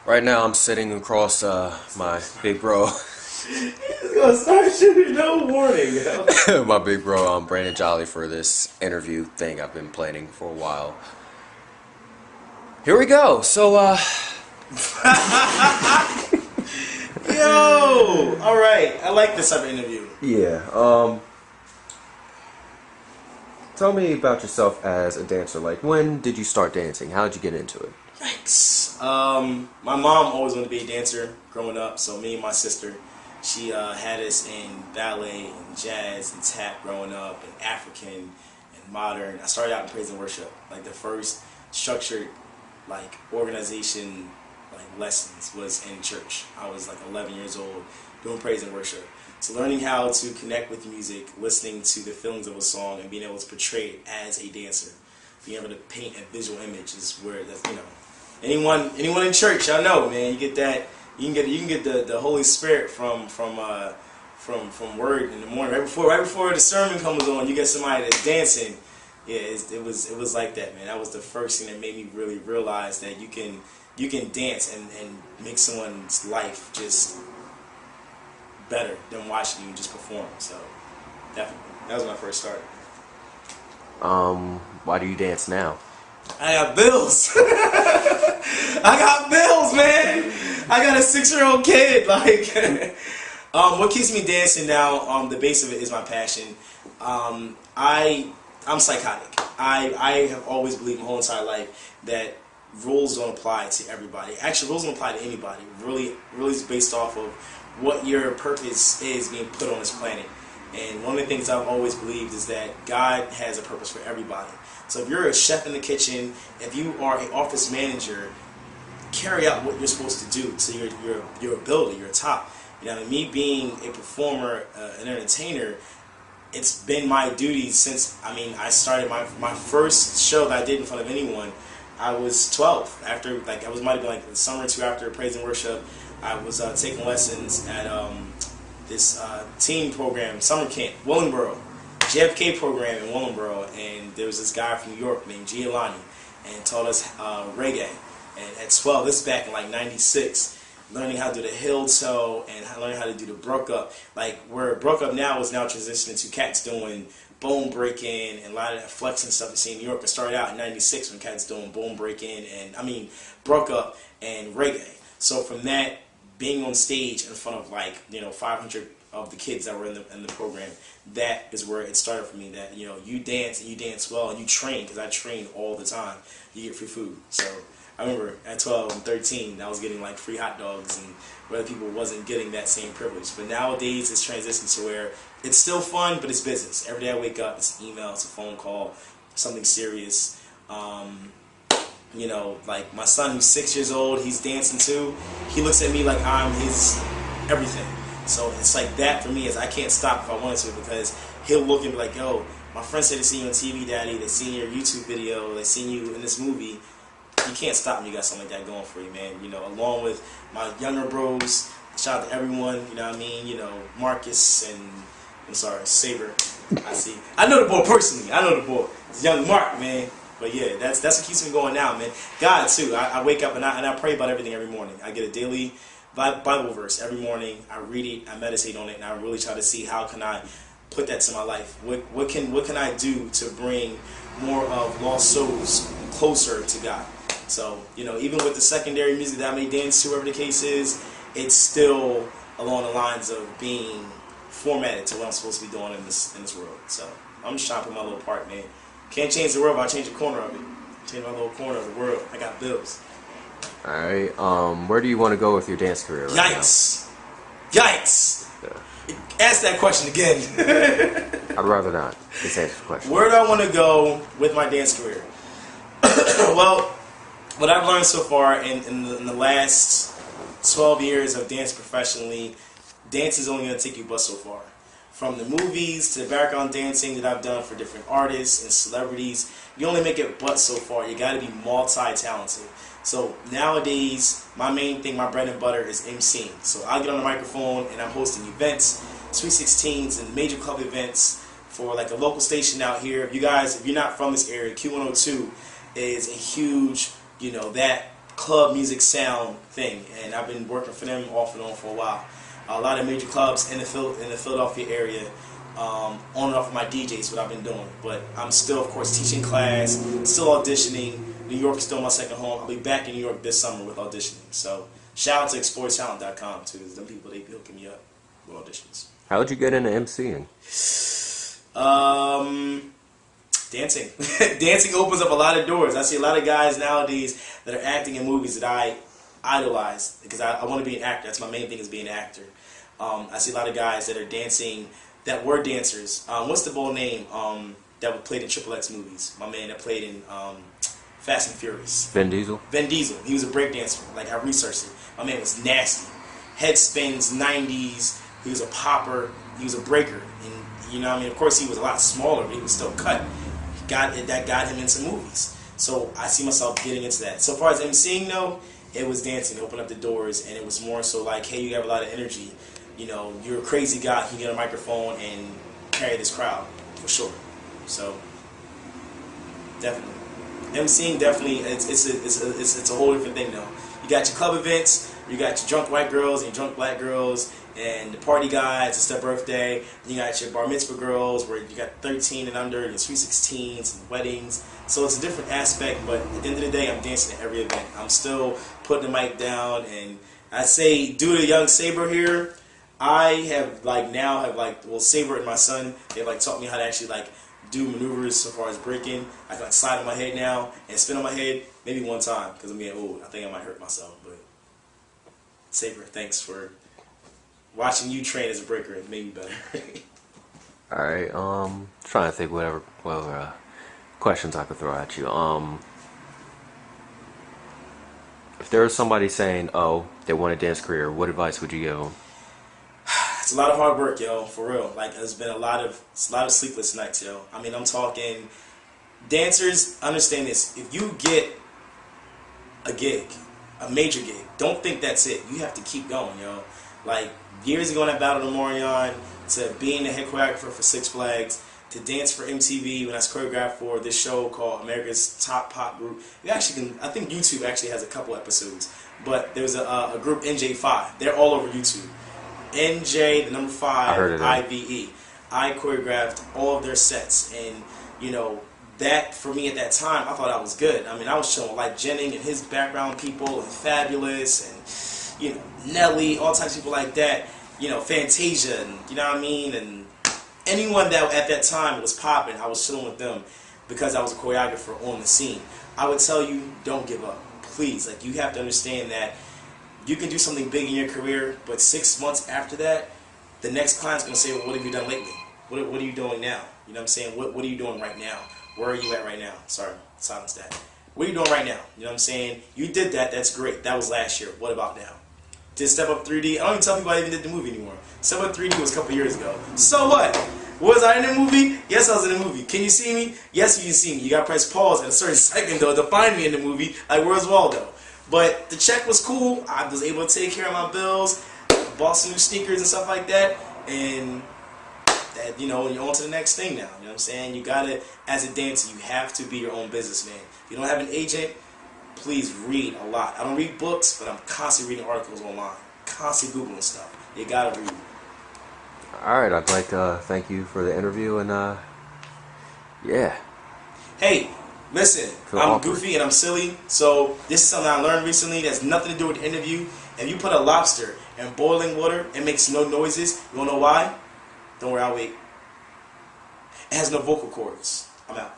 Right now, I'm sitting across my big bro, He's gonna start shooting no warning, yo. my big bro, Brandon Jolly for this interview thing I've been planning for a while. Here we go. So, Yo! Alright, I like this type of interview. yeah. Tell me about yourself as a dancer. Like, when did you start dancing? How did you get into it? Yikes. My mom always wanted to be a dancer growing up, so me and my sister, she had us in ballet and jazz and tap growing up, and African and modern. I started out in praise and worship, like the first structured like organization like lessons was in church. I was like 11 years old doing praise and worship. So learning how to connect with music, listening to the feelings of a song, and being able to portray it as a dancer, being able to paint a visual image is where that's, you know, anyone in church, I know, man, you get that. You can get the Holy Spirit from word in the morning, right before the sermon comes on. You get somebody that's dancing. Yeah, it was like that, man. That was the first thing that made me really realize that you can dance and make someone's life just better than watching you just perform. So definitely, that was when I first started. Why do you dance now? I got bills. I got bills, man. I got a 6-year-old kid. Like, what keeps me dancing now? The base of it is my passion. I'm psychotic. I have always believed my whole entire life that rules don't apply to everybody. Actually, rules don't apply to anybody. Really is based off of what your purpose is being put on this planet. And one of the things I've always believed is that God has a purpose for everybody. So if you're a chef in the kitchen, if you are an office manager, carry out what you're supposed to do to your ability, your top. You know, me being a performer, an entertainer, it's been my duty since, I started my first show that I did in front of anyone. I was 12. After, like, might have been like the summer or two after praise and worship. I was taking lessons at this teen program, summer camp, Willingboro, JFK program in Willingboro, and there was this guy from New York named Giovanni, and taught us reggae. And at 12, this is back in like '96. Learning how to do the heel toe and learning how to do the broke up. Like, where broke up now is now transitioning to cats doing bone breaking and a lot of that flex and stuff you see in New York. It started out in '96 when cats doing bone breaking and broke up and reggae. So from that, being on stage in front of 500 of the kids that were in the program, that is where it started for me. That you dance and you dance well and you train, because I train all the time. You get free food. So I remember at 12 and 13, I was getting like free hot dogs, and where other people wasn't getting that same privilege. But nowadays, it's transitioned to where it's still fun, but it's business. Every day I wake up, it's an email, it's a phone call, something serious. Like my son, who's 6 years old, he's dancing too. He looks at me like I'm his everything. So it's like that for me, is I can't stop if I wanted to, because he'll look and be like, yo, my friends say they see you on TV, Daddy. They seen your YouTube video. They seen you in this movie. You can't stop when you got something like that going for you, man. Along with my younger bros, shout out to everyone, Marcus and, Saber. I know the boy personally. I know the boy. It's young Mark, man. But yeah, that's what keeps me going now, man. God, too. I wake up and I pray about everything every morning. I get a daily Bible verse every morning. I read it, I meditate on it, and I really try to see how can I put that to my life. What can I do to bring more of lost souls closer to God? So, even with the secondary music that I may dance to, whatever the case is, it's still along the lines of being formatted to what I'm supposed to be doing in this world. So I'm just trying to put my little part, man. Can't change the world, but I change a corner of it. Change my little corner of the world. I got bills. Alright, where do you want to go with your dance career right Yikes! Yikes! Yeah. Ask that question again. I'd rather not. Just answer the question. Where do I want to go with my dance career? Well, what I've learned so far in the last 12 years of dance professionally, dance is only going to take you but so far. From the movies to the background dancing that I've done for different artists and celebrities, you only make it but so far. You got to be multi-talented. So nowadays, my main thing, my bread and butter, is emceeing. So I get on the microphone and I'm hosting events, Sweet 16s and major club events for like a local station out here. If you're not from this area, Q102 is a huge, that club music sound thing, and I've been working for them off and on for a while. A lot of major clubs in the Philadelphia area, on and off of my DJs, what I've been doing. But I'm still, of course, teaching class, still auditioning. New York is still my second home. I'll be back in New York this summer with auditioning. So shout out to exploretalent.com too. Them people, they be hooking me up with auditions. How would you get into emceeing? Dancing. Dancing opens up a lot of doors. I see a lot of guys nowadays that are acting in movies that I idolize because I want to be an actor. That's my main thing, is being an actor. I see a lot of guys that are dancing, that were dancers. What's the boy name that played in Triple X movies? My man that played in Fast and Furious. Vin Diesel? Vin Diesel. He was a break dancer. Like, I researched it. My man was nasty. Head spins, 90s. He was a popper. He was a breaker. And, you know what I mean? Of course, he was a lot smaller, but he was still cut. That got him into movies. So I see myself getting into that. So far as emceeing, though, it was dancing. It opened up the doors, and it was more so like, hey, you have a lot of energy. You know, you're a crazy guy. You can get a microphone and carry this crowd, for sure. So, definitely. emceeing, definitely, it's a whole different thing, though. You got your club events, you got your drunk white girls and your drunk black girls, and the party guys, it's their birthday. You got your bar mitzvah girls, where you got 13 and under, your sweet 16s, and weddings. So it's a different aspect, but at the end of the day, I'm dancing at every event. I'm still putting the mic down, and I say, due to young Saber here, I have Saber and my son, they've taught me how to actually do maneuvers so far as breaking. I can slide on my head now and spin on my head maybe one time because I'm getting old. I think I might hurt myself, but Saber, thanks for watching you train as a breaker. It made me better. All right. Trying to think whatever questions I could throw at you. If there was somebody saying, "Oh, they want a dance career," what advice would you give them? It's a lot of hard work, yo, for real. There's been a lot of sleepless nights, yo. I mean, I'm talking dancers. Understand this: if you get a gig, a major gig, don't think that's it. You have to keep going, yo. Years ago, when I battled in Morion, to being the head choreographer for Six Flags, to dance for MTV when I was choreographed for this show called America's Top Pop Group. You actually can, I think YouTube actually has a couple episodes, but there's a group, NJ5. They're all over YouTube. NJ, the number 5, IVE. I choreographed all of their sets, and that for me at that time, I thought I was good. I mean, I was showing like Jennings and his background people, and Fabulous, and Nelly, all types of people like that. Fantasia, and you know what I mean, and anyone that at that time was popping, I was chilling with them because I was a choreographer on the scene. I would tell you, don't give up, please. You have to understand that you can do something big in your career, but 6 months after that, the next client's going to say, well, what have you done lately? What are you doing now? You know what I'm saying? What are you doing right now? Where are you at right now? Sorry, silence that. What are you doing right now? You know what I'm saying? You did that, that's great. That was last year. What about now? Did Step Up 3D? I don't even tell people I even did the movie anymore. Step Up 3D was a couple years ago. So what? Was I in the movie? Yes, I was in the movie. Can you see me? Yes, you can see me. You got to press pause at a certain second, though, to find me in the movie. Where's Waldo? But the check was cool. I was able to take care of my bills, bought some new sneakers and stuff like that, and you're on to the next thing now. You know what I'm saying? You gotta, as a dancer, you have to be your own businessman. If you don't have an agent, please read a lot. I don't read books, but I'm constantly reading articles online, constantly Googling stuff. You gotta read. All right, I'd like to thank you for the interview, and yeah. Hey. Listen, I'm goofy and I'm silly, so this is something I learned recently that's nothing to do with the interview. If you put a lobster in boiling water, it makes no noises. You wanna know why? Don't worry, I'll wait. It has no vocal cords. I'm out.